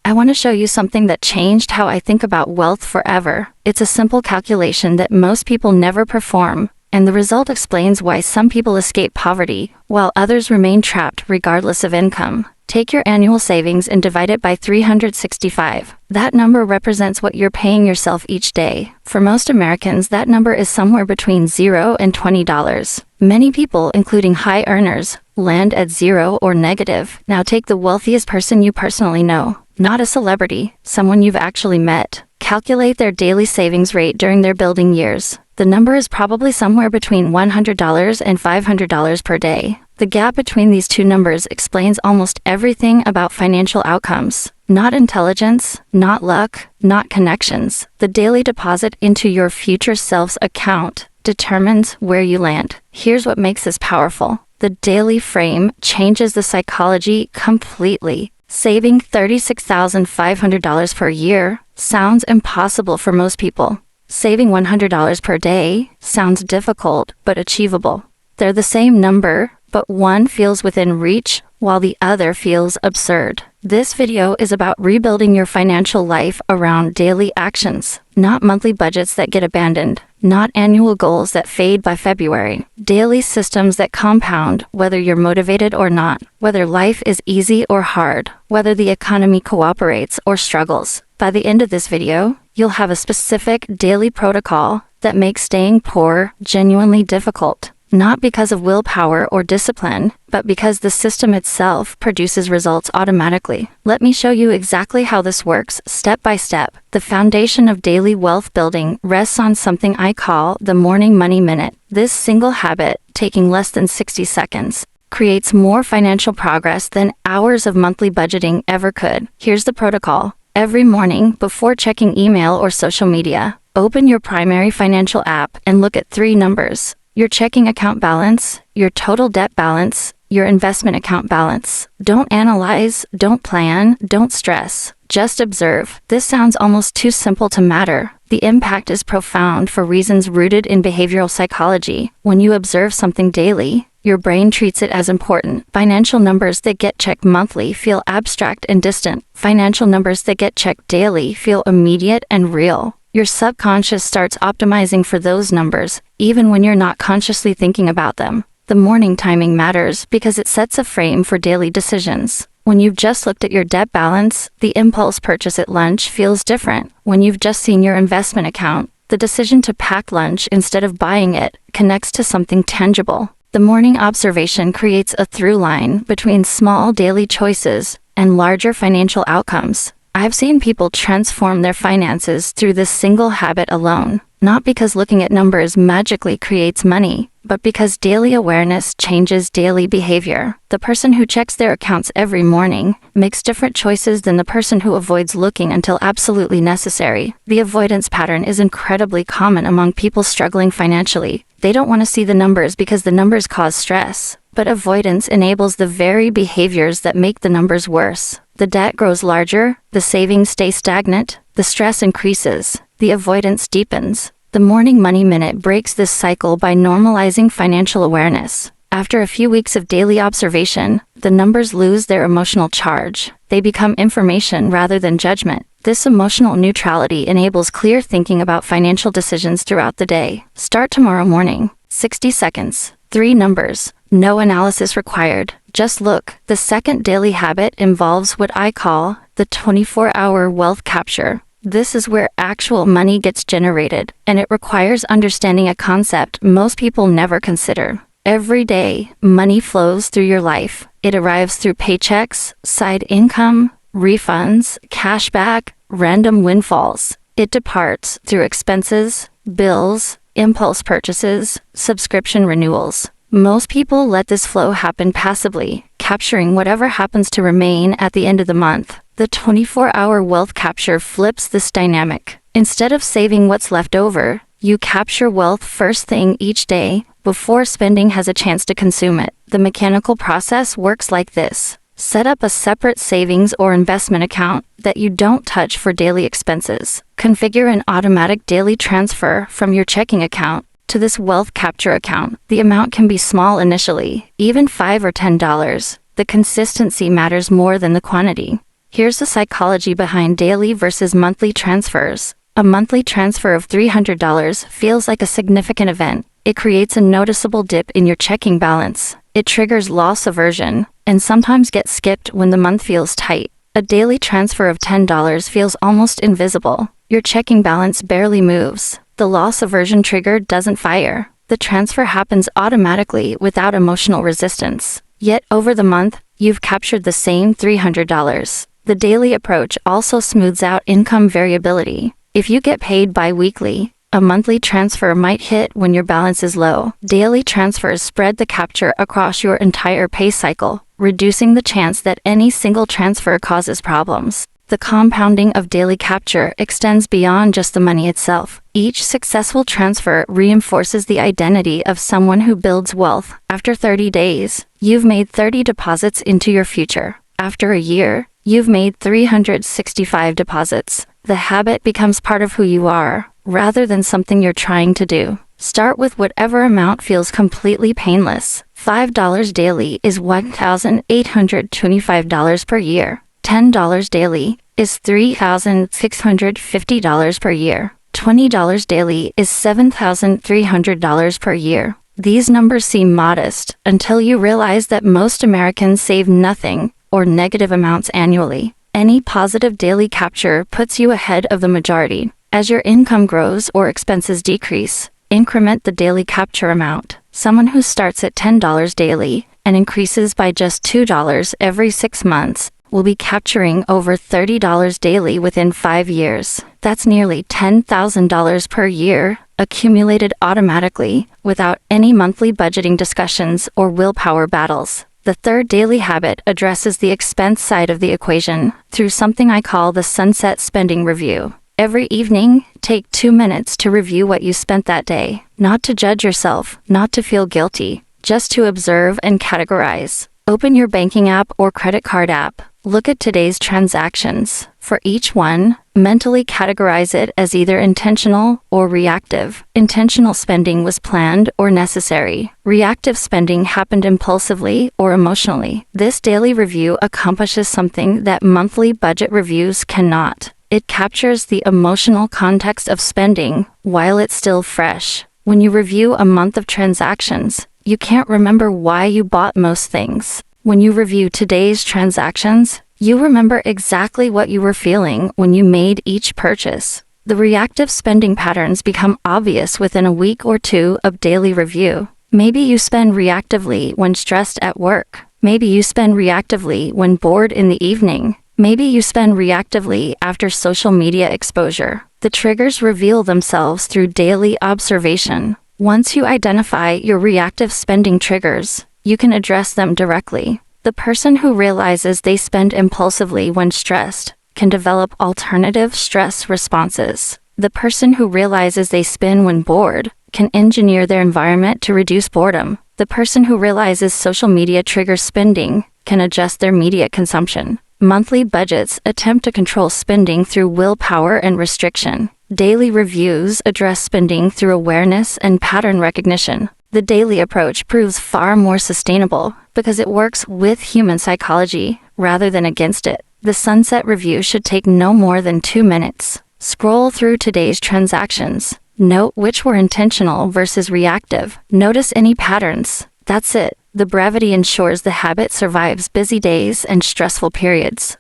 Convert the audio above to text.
I want to show you something that changed how I think about wealth forever. It's a simple calculation that most people never perform, and the result explains why some people escape poverty, while others remain trapped regardless of income. Take your annual savings and divide it by 365. That number represents what you're paying yourself each day. For most Americans, that number is somewhere between $0 and $20. Many people, including high earners, land at zero or negative. Now take the wealthiest person you personally know, not a celebrity, someone you've actually met. Calculate their daily savings rate during their building years. The number is probably somewhere between $100 and $500 per day. The gap between these two numbers explains almost everything about financial outcomes. Not intelligence, not luck, not connections. The daily deposit into your future self's account determines where you land. Here's what makes this powerful. The daily frame changes the psychology completely. Saving $36,500 per year sounds impossible for most people. Saving $100 per day sounds difficult but achievable. They're the same number, but one feels within reach while the other feels absurd. This video is about rebuilding your financial life around daily actions, not monthly budgets that get abandoned, not annual goals that fade by February. Daily systems that compound whether you're motivated or not, whether life is easy or hard, whether the economy cooperates or struggles. By the end of this video, you'll have a specific daily protocol that makes staying poor genuinely difficult. Not because of willpower or discipline, but because the system itself produces results automatically. Let me show you exactly how this works, step by step. The foundation of daily wealth building rests on something I call the morning money minute. This single habit, taking less than 60 seconds, creates more financial progress than hours of monthly budgeting ever could. Here's the protocol. Every morning, before checking email or social media, open your primary financial app and look at three numbers. Your checking account balance, your total debt balance, your investment account balance. Don't analyze, don't plan, don't stress. Just observe. This sounds almost too simple to matter. The impact is profound for reasons rooted in behavioral psychology. When you observe something daily, your brain treats it as important. Financial numbers that get checked monthly feel abstract and distant. Financial numbers that get checked daily feel immediate and real. Your subconscious starts optimizing for those numbers, even when you're not consciously thinking about them. The morning timing matters because it sets a frame for daily decisions. When you've just looked at your debt balance, the impulse purchase at lunch feels different. When you've just seen your investment account, the decision to pack lunch instead of buying it connects to something tangible. The morning observation creates a through line between small daily choices and larger financial outcomes. I've seen people transform their finances through this single habit alone, not because looking at numbers magically creates money, but because daily awareness changes daily behavior. The person who checks their accounts every morning makes different choices than the person who avoids looking until absolutely necessary. The avoidance pattern is incredibly common among people struggling financially. They don't want to see the numbers because the numbers cause stress, but avoidance enables the very behaviors that make the numbers worse. The debt grows larger, the savings stay stagnant, the stress increases, the avoidance deepens. The morning money minute breaks this cycle by normalizing financial awareness. After a few weeks of daily observation, the numbers lose their emotional charge. They become information rather than judgment. This emotional neutrality enables clear thinking about financial decisions throughout the day. Start tomorrow morning. 60 seconds. 3 numbers. No analysis required. Just look. The second daily habit involves what I call the 24-hour wealth capture. This is where actual money gets generated, and it requires understanding a concept most people never consider. Every day, money flows through your life. It arrives through paychecks, side income, refunds, cashback, random windfalls. It departs through expenses, bills, impulse purchases, subscription renewals. Most people let this flow happen passively, capturing whatever happens to remain at the end of the month. The 24-hour wealth capture flips this dynamic. Instead of saving what's left over, you capture wealth first thing each day, before spending has a chance to consume it. The mechanical process works like this. Set up a separate savings or investment account that you don't touch for daily expenses. Configure an automatic daily transfer from your checking account to this wealth capture account. The amount can be small initially, even $5 or $10. The consistency matters more than the quantity. Here's the psychology behind daily versus monthly transfers. A monthly transfer of $300 feels like a significant event. It creates a noticeable dip in your checking balance. It triggers loss aversion, and sometimes gets skipped when the month feels tight. A daily transfer of $10 feels almost invisible. Your checking balance barely moves. The loss aversion trigger doesn't fire. The transfer happens automatically without emotional resistance. Yet over the month, you've captured the same $300. The daily approach also smooths out income variability. If you get paid bi-weekly, a monthly transfer might hit when your balance is low. Daily transfers spread the capture across your entire pay cycle, reducing the chance that any single transfer causes problems. The compounding of daily capture extends beyond just the money itself. Each successful transfer reinforces the identity of someone who builds wealth. After 30 days, you've made 30 deposits into your future. After a year, you've made 365 deposits. The habit becomes part of who you are, rather than something you're trying to do. Start with whatever amount feels completely painless. $5 daily is $1,825 per year. $10 daily is $3,650 per year. $20 daily is $7,300 per year. These numbers seem modest until you realize that most Americans save nothing or negative amounts annually. Any positive daily capture puts you ahead of the majority. As your income grows or expenses decrease, increment the daily capture amount. Someone who starts at $10 daily and increases by just $2 every 6 months will be capturing over $30 daily within 5 years. That's nearly $10,000 per year, accumulated automatically, without any monthly budgeting discussions or willpower battles. The third daily habit addresses the expense side of the equation through something I call the sunset spending review. Every evening, take 2 minutes to review what you spent that day. Not to judge yourself, not to feel guilty, just to observe and categorize. Open your banking app or credit card app. Look at today's transactions. For each one, mentally categorize it as either intentional or reactive. Intentional spending was planned or necessary. Reactive spending happened impulsively or emotionally. This daily review accomplishes something that monthly budget reviews cannot. It captures the emotional context of spending while it's still fresh. When you review a month of transactions, you can't remember why you bought most things. When you review today's transactions, you remember exactly what you were feeling when you made each purchase. The reactive spending patterns become obvious within a week or two of daily review. Maybe you spend reactively when stressed at work. Maybe you spend reactively when bored in the evening. Maybe you spend reactively after social media exposure. The triggers reveal themselves through daily observation. Once you identify your reactive spending triggers, you can address them directly. The person who realizes they spend impulsively when stressed can develop alternative stress responses. The person who realizes they spend when bored can engineer their environment to reduce boredom. The person who realizes social media triggers spending can adjust their media consumption. Monthly budgets attempt to control spending through willpower and restriction. Daily reviews address spending through awareness and pattern recognition. The daily approach proves far more sustainable because it works with human psychology rather than against it. The sunset review should take no more than 2 minutes. Scroll through today's transactions. Note which were intentional versus reactive. Notice any patterns. That's it. The brevity ensures the habit survives busy days and stressful periods.